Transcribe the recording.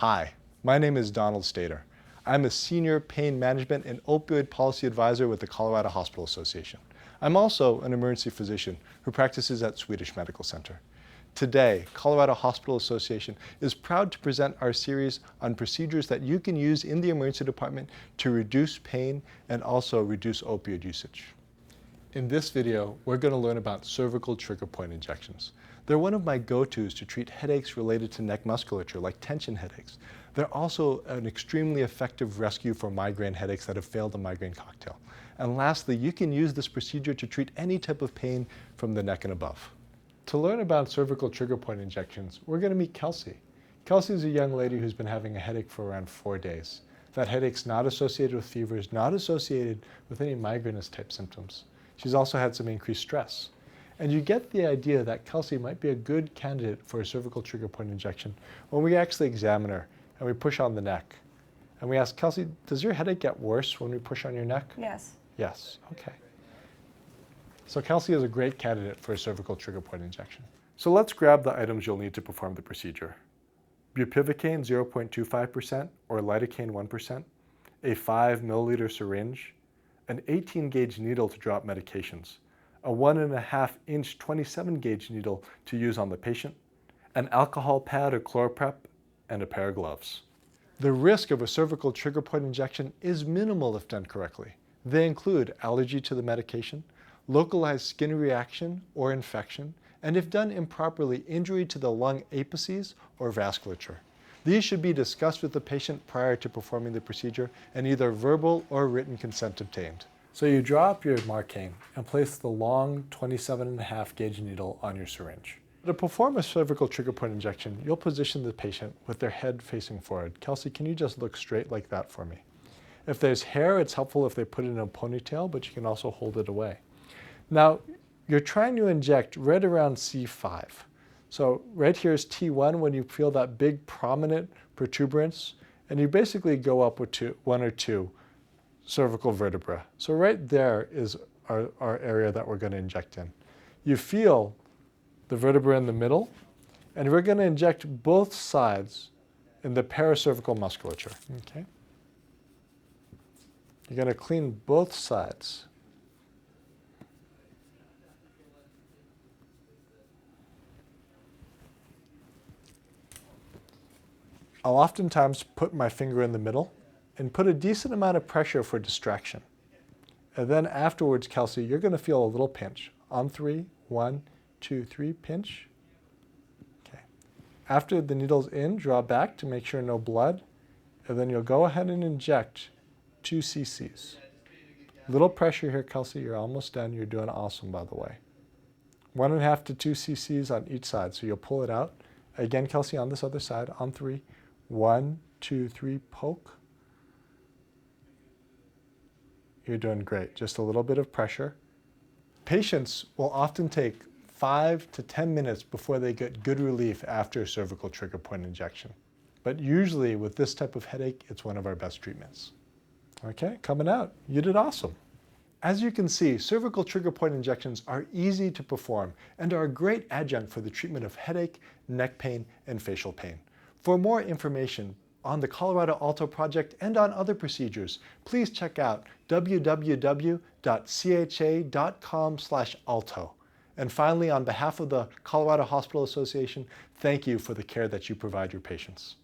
Hi, my name is Donald Stater. I'm a Senior Pain Management and Opioid Policy Advisor with the Colorado Hospital Association. I'm also an emergency physician who practices at Swedish Medical Center. Today, Colorado Hospital Association is proud to present our series on procedures that you can use in the emergency department to reduce pain and also reduce opioid usage. In this video, we're going to learn about cervical trigger point injections. They're one of my go-tos to treat headaches related to neck musculature, like tension headaches. They're also an extremely effective rescue for migraine headaches that have failed a migraine cocktail. And lastly, you can use this procedure to treat any type of pain from the neck and above. To learn about cervical trigger point injections, we're going to meet Kelsey. Kelsey is a young lady who's been having a headache for around 4 days. That headache's not associated with fevers, not associated with any migrainous type symptoms. She's also had some increased stress. And you get the idea that Kelsey might be a good candidate for a cervical trigger point injection when we actually examine her and we push on the neck. And we ask, Kelsey, does your headache get worse when we push on your neck? Yes. Yes, okay. So Kelsey is a great candidate for a cervical trigger point injection. So let's grab the items you'll need to perform the procedure. Bupivacaine 0.25% or lidocaine 1%, a 5 milliliter syringe, an 18 gauge needle to drop medications, a 1.5 inch 27 gauge needle to use on the patient, an alcohol pad or ChloraPrep, and a pair of gloves. The risk of a cervical trigger point injection is minimal if done correctly. They include allergy to the medication, localized skin reaction or infection, and if done improperly, injury to the lung apices or vasculature. These should be discussed with the patient prior to performing the procedure and either verbal or written consent obtained. So you draw up your Marcaine and place the long 27.5 gauge needle on your syringe. To perform a cervical trigger point injection, you'll position the patient with their head facing forward. Kelsey, can you just look straight like that for me? If there's hair, it's helpful if they put it in a ponytail, but you can also hold it away. Now, you're trying to inject right around C5. So right here is T1 when you feel that big prominent protuberance, and you basically go up with one or two cervical vertebrae. So right there is our area that we're going to inject in. You feel the vertebra in the middle, and we're going to inject both sides in the paracervical musculature. Okay? You're going to clean both sides. I'll oftentimes put my finger in the middle and put a decent amount of pressure for distraction. And then afterwards, Kelsey, you're going to feel a little pinch. On 3, 1, 2, 3, pinch. Okay. After the needle's in, draw back to make sure no blood, and then you'll go ahead and inject 2 cc's. Little pressure here, Kelsey. You're almost done. You're doing awesome, by the way. 1.5 to 2 cc's on each side. So you'll pull it out. Again, Kelsey, on this other side. On 3. 1, 2, 3, poke. You're doing great. Just a little bit of pressure. Patients will often take 5 to 10 minutes before they get good relief after a cervical trigger point injection. But usually with this type of headache, it's one of our best treatments. Okay, coming out. You did awesome. As you can see, cervical trigger point injections are easy to perform and are a great adjunct for the treatment of headache, neck pain, and facial pain. For more information on the Colorado Alto Project and on other procedures, please check out www.cha.com/alto. And finally, on behalf of the Colorado Hospital Association, thank you for the care that you provide your patients.